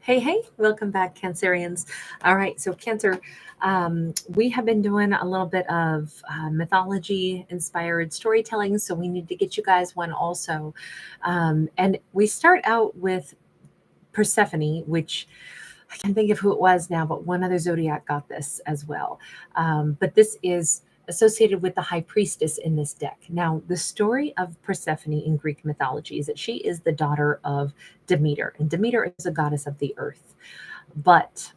Hey, welcome back, Cancerians. All right, so Cancer, we have been doing a little bit of mythology inspired storytelling, so we need to get you guys one also. And we start out with Persephone, which I can't think of who it was now, but one other zodiac got this as well. But this is associated with the high priestess in this deck. Now, the story of Persephone in Greek mythology is that she is the daughter of Demeter, and Demeter is a goddess of the earth. But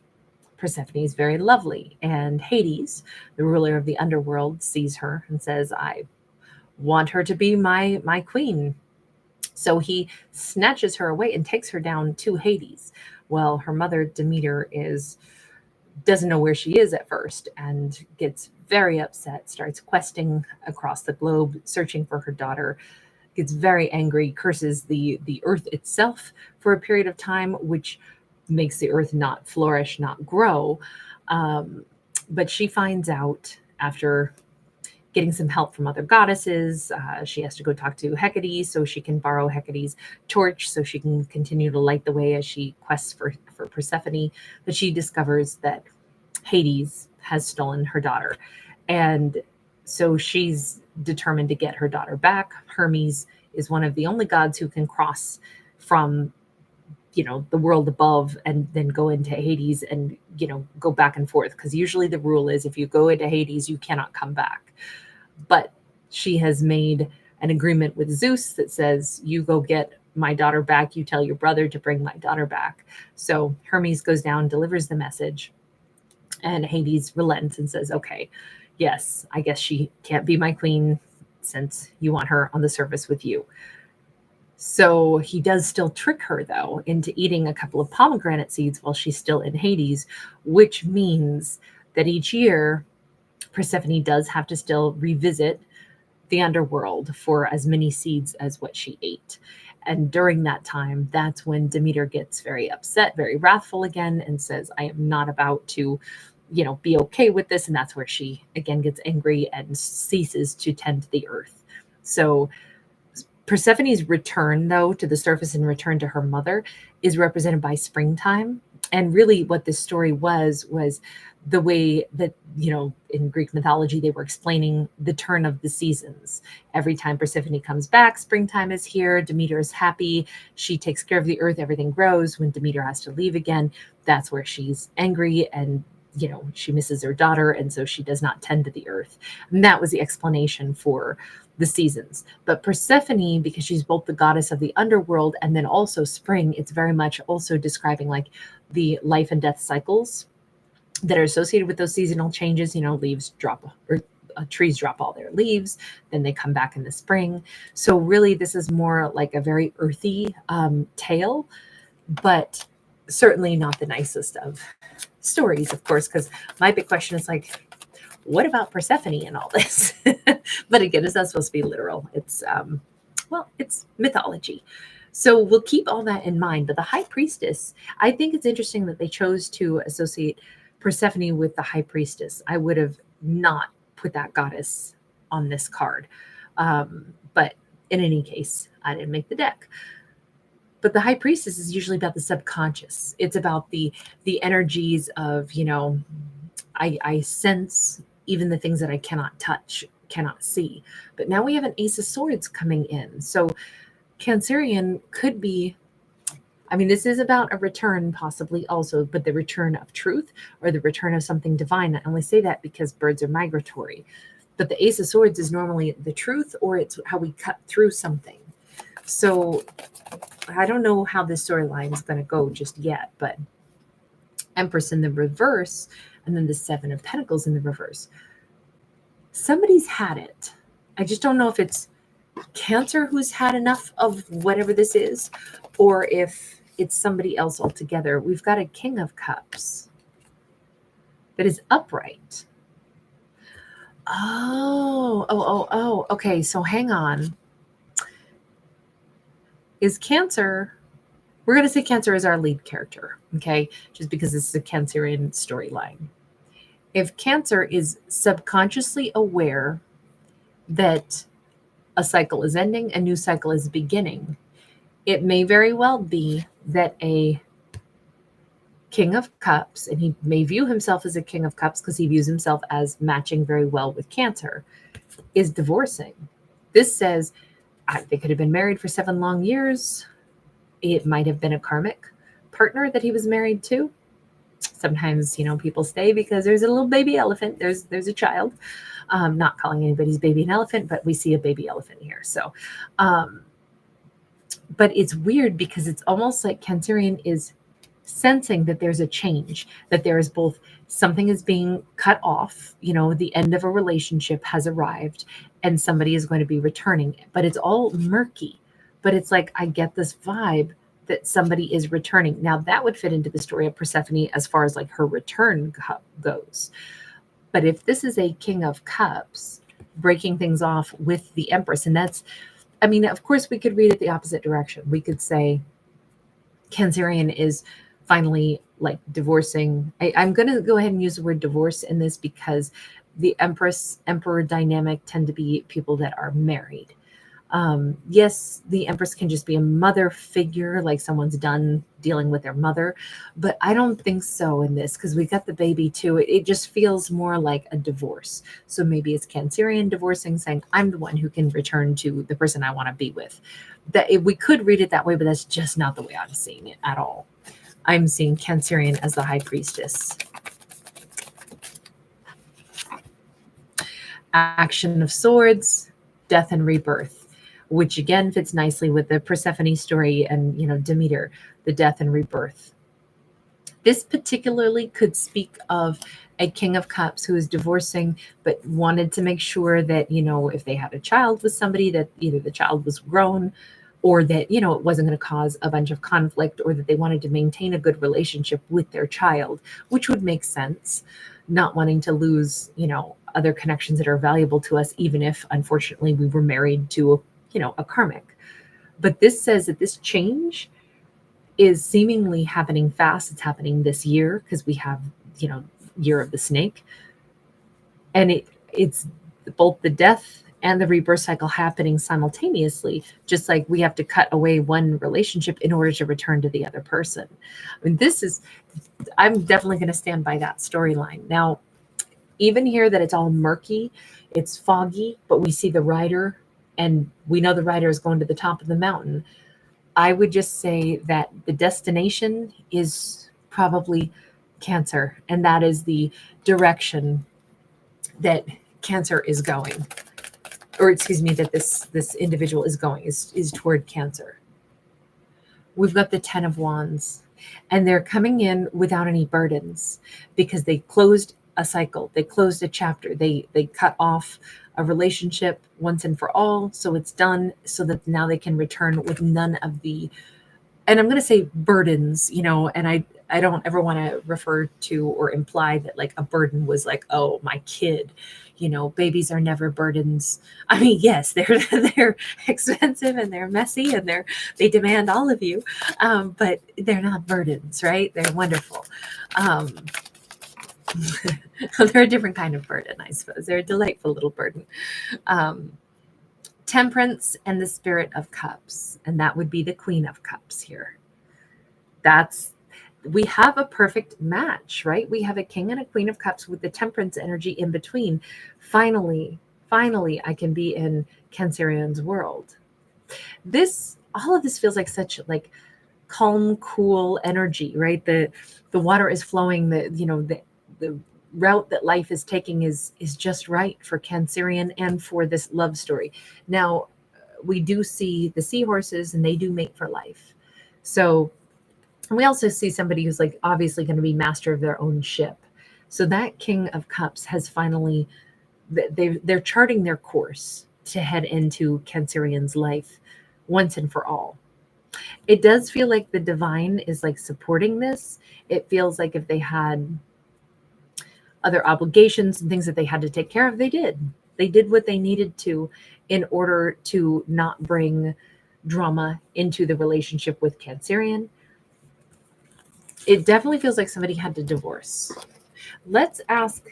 Persephone is very lovely, and Hades, the ruler of the underworld, sees her and says, "I want her to be my queen." So he snatches her away and takes her down to Hades. Well, her mother Demeter is doesn't know where she is at first and gets very upset, starts questing across the globe searching for her daughter, gets very angry, curses the earth itself for a period of time, which makes the earth not flourish, not grow. But she finds out after getting some help from other goddesses. She has to go talk to Hecate so she can borrow Hecate's torch so she can continue to light the way as she quests for Persephone. But she discovers that Hades has stolen her daughter. And so she's determined to get her daughter back. Hermes is one of the only gods who can cross from the world above and then go into Hades and go back and forth, because usually the rule is if you go into Hades you cannot come back. But she has made an agreement with Zeus that says, you go get my daughter back, you tell your brother to bring my daughter back. So Hermes goes down, delivers the message, and Hades relents and says, okay, yes, I guess she can't be my queen since you want her on the surface with you. So he does still trick her, though, into eating a couple of pomegranate seeds while she's still in Hades, which means that each year Persephone does have to still revisit the underworld for as many seeds as what she ate. And during that time, that's when Demeter gets very upset, very wrathful again, and says, I am not about to, be okay with this. And that's where she again gets angry and ceases to tend the earth. So Persephone's return, though, to the surface and return to her mother is represented by springtime. And really what this story was the way that, in Greek mythology, they were explaining the turn of the seasons. Every time Persephone comes back, springtime is here. Demeter is happy. She takes care of the earth. Everything grows. When Demeter has to leave again, that's where she's angry and, she misses her daughter. And so she does not tend to the earth. And that was the explanation for the seasons. But Persephone, because she's both the goddess of the underworld and then also spring, it's very much also describing like the life and death cycles that are associated with those seasonal changes. Leaves drop or trees drop all their leaves, then they come back in the spring. So really this is more like a very earthy tale, but certainly not the nicest of stories, of course, because my big question is like, what about Persephone in all this? But again, it's not supposed to be literal. It's it's mythology. So we'll keep all that in mind. But the high priestess, I think it's interesting that they chose to associate Persephone with the high priestess. I would have not put that goddess on this card. But in any case, I didn't make the deck. But the high priestess is usually about the subconscious. It's about the energies of, I sense even the things that I cannot touch, cannot see. But now we have an Ace of Swords coming in. So Cancerian could be, this is about a return possibly also, but the return of truth or the return of something divine. I only say that because birds are migratory. But the Ace of Swords is normally the truth, or it's how we cut through something. So I don't know how this storyline is going to go just yet, but Empress in the reverse, and then the Seven of Pentacles in the reverse. Somebody's had it. I just don't know if it's Cancer who's had enough of whatever this is, or if it's somebody else altogether. We've got a King of Cups that is upright. Oh. Okay, so hang on. Is Cancer... We're going to say Cancer is our lead character, okay? Just because this is a Cancerian storyline. If Cancer is subconsciously aware that a cycle is ending, a new cycle is beginning, it may very well be that a King of Cups, and he may view himself as a King of Cups because he views himself as matching very well with Cancer, is divorcing. This says they could have been married for 7 long years. It might have been a karmic partner that he was married to. Sometimes, people stay because there's a little baby elephant. There's a child. Not calling anybody's baby an elephant, but we see a baby elephant here. So, but it's weird because it's almost like Cancerian is sensing that there's a change, that there is both something is being cut off, the end of a relationship has arrived and somebody is going to be returning, but it's all murky. But it's like, I get this vibe that somebody is returning. Now that would fit into the story of Persephone as far as like her return goes. But if this is a King of Cups breaking things off with the Empress, and that's, of course we could read it the opposite direction. We could say Cancerian is finally like divorcing. I'm going to go ahead and use the word divorce in this because the Empress Emperor dynamic tend to be people that are married. Yes, the Empress can just be a mother figure, like someone's done dealing with their mother, but I don't think so in this because we got the baby too. It just feels more like a divorce. So maybe it's Cancerian divorcing, saying I'm the one who can return to the person I want to be with. We could read it that way, but that's just not the way I'm seeing it at all. I'm seeing Cancerian as the High Priestess. Action of Swords, death and rebirth, which again fits nicely with the Persephone story and, Demeter, the death and rebirth. This particularly could speak of a King of Cups who is divorcing, but wanted to make sure that, if they had a child with somebody, that either the child was grown or that, it wasn't going to cause a bunch of conflict, or that they wanted to maintain a good relationship with their child, which would make sense, not wanting to lose, other connections that are valuable to us, even if, unfortunately, we were married to, a karmic. But this says that this change is seemingly happening fast. It's happening this year because we have, year of the snake. And it's both the death and the rebirth cycle happening simultaneously, just like we have to cut away one relationship in order to return to the other person. I'm definitely going to stand by that storyline. Now, even here that it's all murky, it's foggy, but we see the rider and we know the rider is going to the top of the mountain. I would just say that the destination is probably Cancer, and that is the direction that Cancer is going, or excuse me, that this individual is going, is toward Cancer. We've got the 10 of Wands, and they're coming in without any burdens because they closed a cycle, they closed a chapter, they cut off a relationship once and for all, so it's done, so that now they can return with none of the, and I'm going to say burdens, and I don't ever want to refer to or imply that like a burden was like, oh, my kid, babies are never burdens. Yes, they're expensive and they're messy and they demand all of you, but they're not burdens, right? They're wonderful. They're a different kind of burden, I suppose. They're a delightful little burden. Temperance and the Spirit of Cups, and that would be the Queen of Cups here. We have a perfect match, right? We have a King and a Queen of Cups with the Temperance energy in between. Finally, I can be in Cancerian's world. All of this feels like such like calm, cool energy, right? The water is flowing, the route that life is taking is just right for Cancerian and for this love story. Now, we do see the seahorses and they do mate for life. So we also see somebody who's like obviously going to be master of their own ship. So that King of Cups has finally, they're charting their course to head into Cancerian's life once and for all. It does feel like the divine is like supporting this. It feels like if they had other obligations and things that they had to take care of, they did what they needed to in order to not bring drama into the relationship with Cancerian. It definitely feels like somebody had to divorce. Let's ask,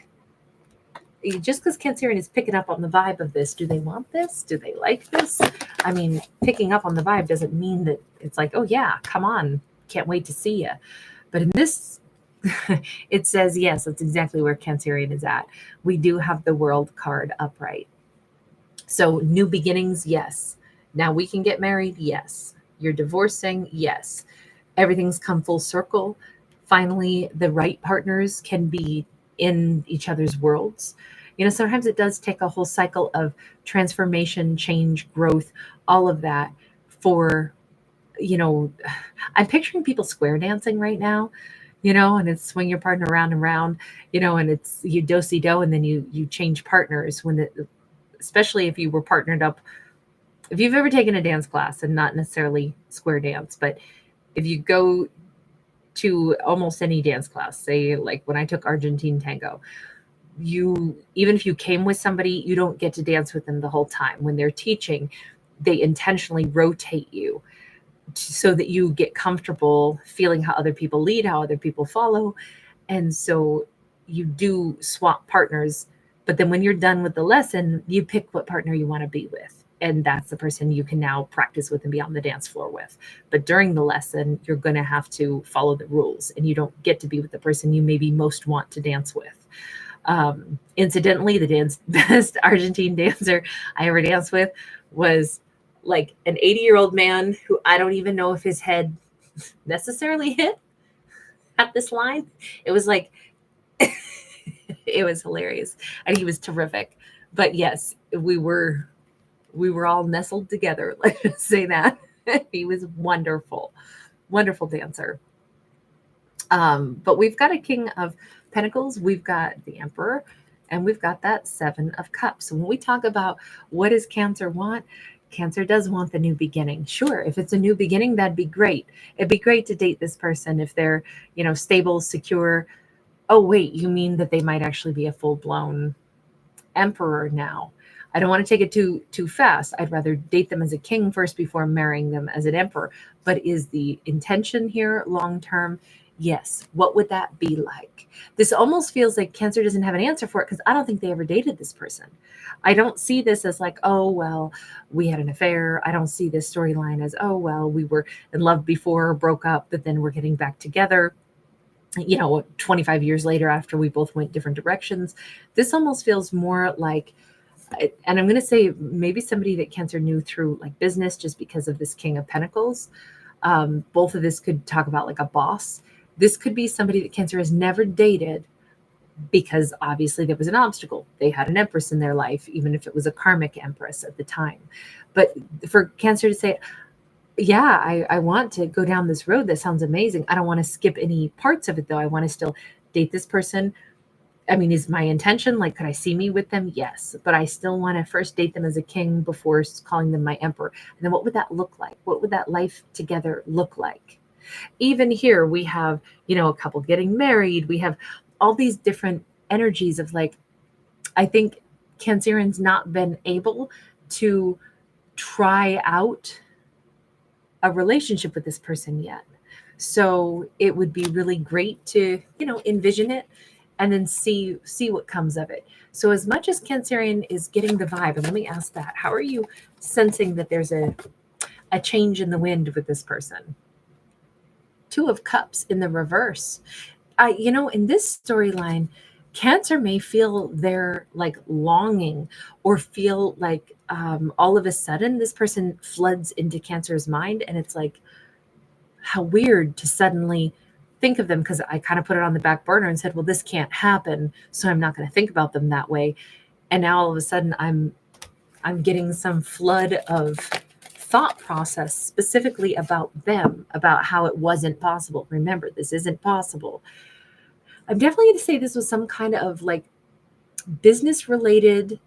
just because Cancerian is picking up on the vibe of this, do they want this? Do they like this? Picking up on the vibe doesn't mean that it's like, oh yeah, come on, can't wait to see you. But in this It says, yes, that's exactly where Cancerian is at. We do have the World card upright. So new beginnings, yes. Now we can get married, yes. You're divorcing, yes. Everything's come full circle. Finally, the right partners can be in each other's worlds. Sometimes it does take a whole cycle of transformation, change, growth, all of that for, you know, I'm picturing people square dancing right now, and it's swing your partner around and around, and it's you do-si-do, and then you change partners especially if you were partnered up. If you've ever taken a dance class, and not necessarily square dance, but if you go to almost any dance class, say like when I took Argentine tango, even if you came with somebody, you don't get to dance with them the whole time. When they're teaching, they intentionally rotate you so that you get comfortable feeling how other people lead, how other people follow. And so you do swap partners, but then when you're done with the lesson, you pick what partner you want to be with. And that's the person you can now practice with and be on the dance floor with. But during the lesson, you're going to have to follow the rules, and you don't get to be with the person you maybe most want to dance with. Incidentally, the best Argentine dancer I ever danced with was like an 80-year-old man who I don't even know if his head necessarily hit at this line. It was like, it was hilarious, and he was terrific. But yes, we were all nestled together. Let's just say that. He was wonderful, wonderful dancer. But we've got a King of Pentacles, we've got the Emperor, and we've got that Seven of Cups. So when we talk about what does Cancer want, Cancer does want the new beginning. Sure, if it's a new beginning, that'd be great. It'd be great to date this person if they're, stable, secure. Oh, wait, you mean that they might actually be a full-blown emperor now? I don't want to take it too fast. I'd rather date them as a king first before marrying them as an emperor. But is the intention here long-term? Yes. What would that be like? This almost feels like Cancer doesn't have an answer for it, because I don't think they ever dated this person. I don't see this as like, oh, well, we had an affair. I don't see this storyline as, oh, well, we were in love before, broke up, but then we're getting back together, 25 years later after we both went different directions. This almost feels more like, and I'm going to say maybe somebody that Cancer knew through like business, just because of this King of Pentacles. Both of this could talk about like a boss. This could be somebody that Cancer has never dated, because obviously there was an obstacle. They had an empress in their life, even if it was a karmic empress at the time. But for Cancer to say, yeah, I want to go down this road. That sounds amazing. I don't want to skip any parts of it, though. I want to still date this person. I mean, is my intention, like, could I see me with them? Yes. But I still want to first date them as a king before calling them my emperor. And then what would that look like? What would that life together look like? Even here, we have, a couple getting married. We have all these different energies of like, I think Cancerian's not been able to try out a relationship with this person yet. So it would be really great to, envision it and then see what comes of it. So as much as Cancerian is getting the vibe, and let me ask that, how are you sensing that there's a change in the wind with this person? Two of Cups in the reverse. In this storyline, Cancer may feel their like longing, or feel like all of a sudden this person floods into Cancer's mind, and it's like, how weird to suddenly think of them, because I kind of put it on the back burner and said, well, this can't happen, so I'm not going to think about them that way. And now all of a sudden I'm getting some flood of thought process specifically about them, about how it wasn't possible. Remember, this isn't possible. I'm definitely going to say this was some kind of like business related,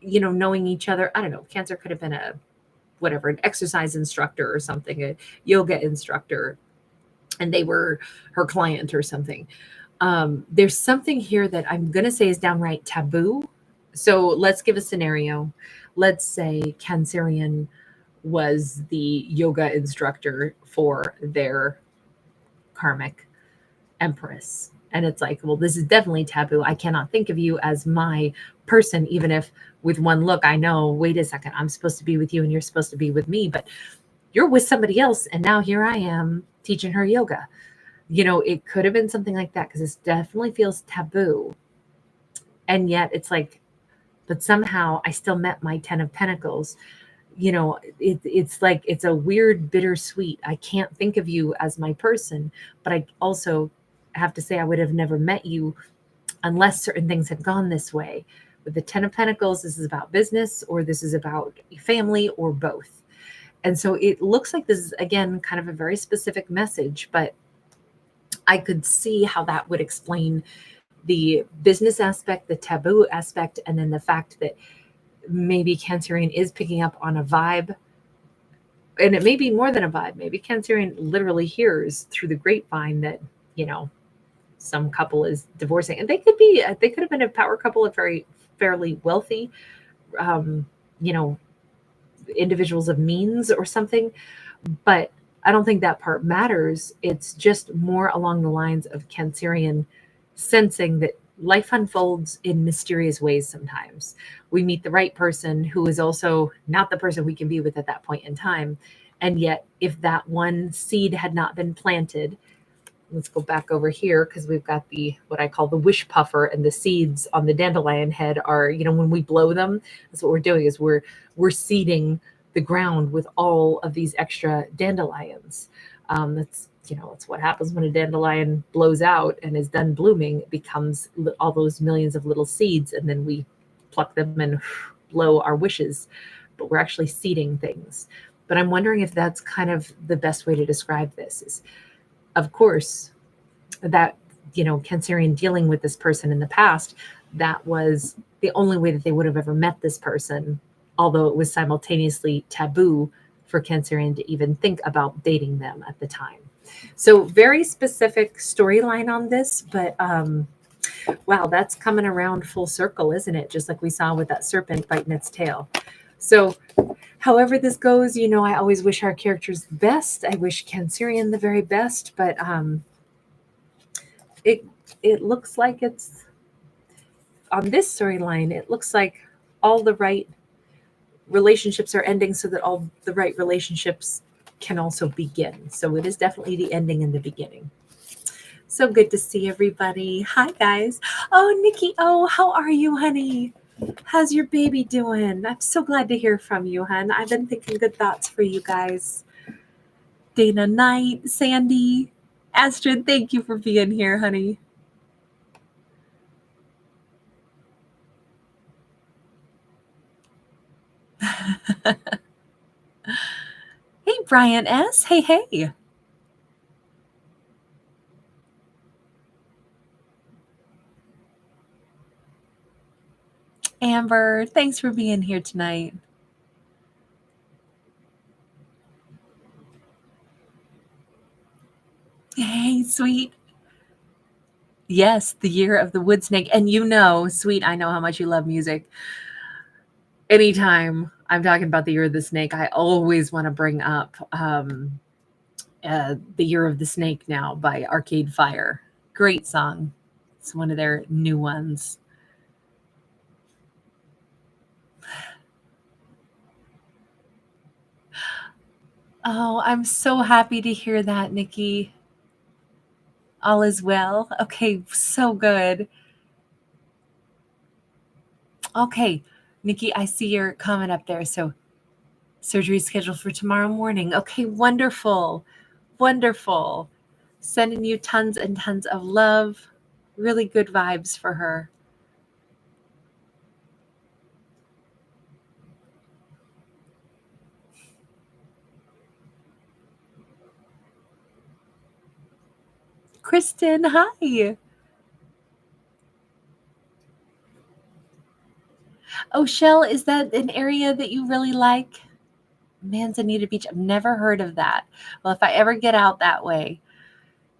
knowing each other. I don't know. Cancer could have been an exercise instructor or something, a yoga instructor, and they were her client or something. There's something here that I'm going to say is downright taboo. So let's give a scenario. Let's say Cancerian was the yoga instructor for their karmic empress. And it's like, well, this is definitely taboo. I cannot think of you as my person, even if with one look, I know, wait a second, I'm supposed to be with you and you're supposed to be with me, but you're with somebody else. And now here I am teaching her yoga. it could have been something like that because this definitely feels taboo. And yet it's like, but somehow I still met my 10 of Pentacles. It's like it's a weird bittersweet. I can't think of you as my person, but I also have to say I would have never met you unless certain things had gone this way. With the 10 of Pentacles, this is about business, or this is about family, or both. And so it looks like this is, again, kind of a very specific message, but I could see how that would explain the business aspect, the taboo aspect, and then the fact that maybe Cancerian is picking up on a vibe. And it may be more than a vibe. Maybe Cancerian literally hears through the grapevine that, some couple is divorcing. And they could have been a power couple, a very fairly wealthy, um, you know, individuals of means or something. But I don't think that part matters. It's just more along the lines of Cancerian sensing that life unfolds in mysterious ways sometimes. We meet the right person who is also not the person we can be with at that point in time. And yet, if that one seed had not been planted, let's go back over here because we've got the what I call the wish puffer, and the seeds on the dandelion head are, when we blow them, that's what we're doing is we're seeding the ground with all of these extra dandelions. That's what happens when a dandelion blows out and is done blooming. It becomes all those millions of little seeds, and then we pluck them and blow our wishes. But we're actually seeding things. But I'm wondering if that's kind of the best way to describe this is, of course, that, Cancerian dealing with this person in the past, that was the only way that they would have ever met this person, although it was simultaneously taboo for Cancerian to even think about dating them at the time. So very specific storyline on this, but wow, that's coming around full circle, isn't it? Just like we saw with that serpent biting its tail. So however this goes, I always wish our characters the best. I wish Cancerian the very best, but it looks like it's on this storyline. It looks like all the right relationships are ending so that all the right relationships can also begin. So it is definitely the ending and the beginning. So good to see everybody. Hi, guys. Oh, Nikki. Oh, how are you, honey? How's your baby doing? I'm so glad to hear from you, hon. I've been thinking good thoughts for you guys. Dana Knight, Sandy, Astrid, thank you for being here, honey. Hey, Brian S. Hey, hey. Amber, thanks for being here tonight. Hey, sweet. Yes, the year of the wood snake. And sweet, I know how much you love music. Anytime I'm talking about the year of the snake, I always want to bring up the Year of the Snake Now by Arcade Fire. Great song. It's one of their new ones. Oh, I'm so happy to hear that, Nikki. All is well. Okay, so good. Okay, Nikki, I see your comment up there. So surgery is scheduled for tomorrow morning. Okay, wonderful. Wonderful. Sending you tons and tons of love. Really good vibes for her. Kristen, hi. Oh, Shell, is that an area that you really like? Manzanita Beach. I've never heard of that. Well, if I ever get out that way,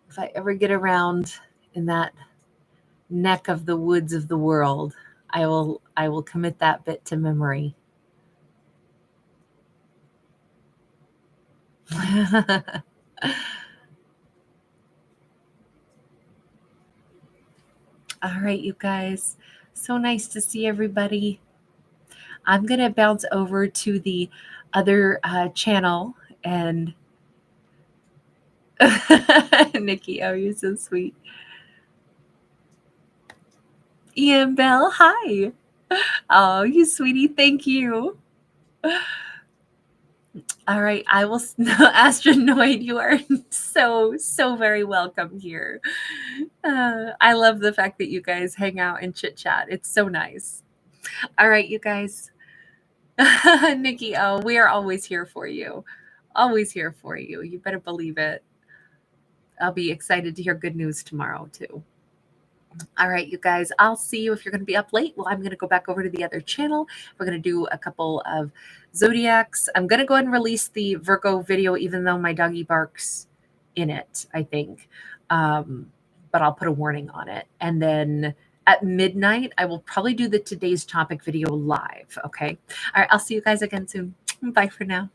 if I ever get around in that neck of the woods of the world, I will commit that bit to memory. All right, you guys. So nice to see everybody. I'm going to bounce over to the other channel and Nikki, oh, you're so sweet. Ian Bell, hi. Oh, you sweetie, thank you. All right, I will. Astronoid, you are so very welcome here. I love the fact that you guys hang out and chit chat. It's so nice. All right, you guys. Nikki, oh, we are always here for you. Always here for you. You better believe it. I'll be excited to hear good news tomorrow, too. All right, you guys, I'll see you if you're going to be up late. Well, I'm going to go back over to the other channel. We're going to do a couple of zodiacs. I'm going to go ahead and release the Virgo video, even though my doggy barks in it, I think. But I'll put a warning on it. And then at midnight, I will probably do the today's topic video live. Okay. All right. I'll see you guys again soon. Bye for now.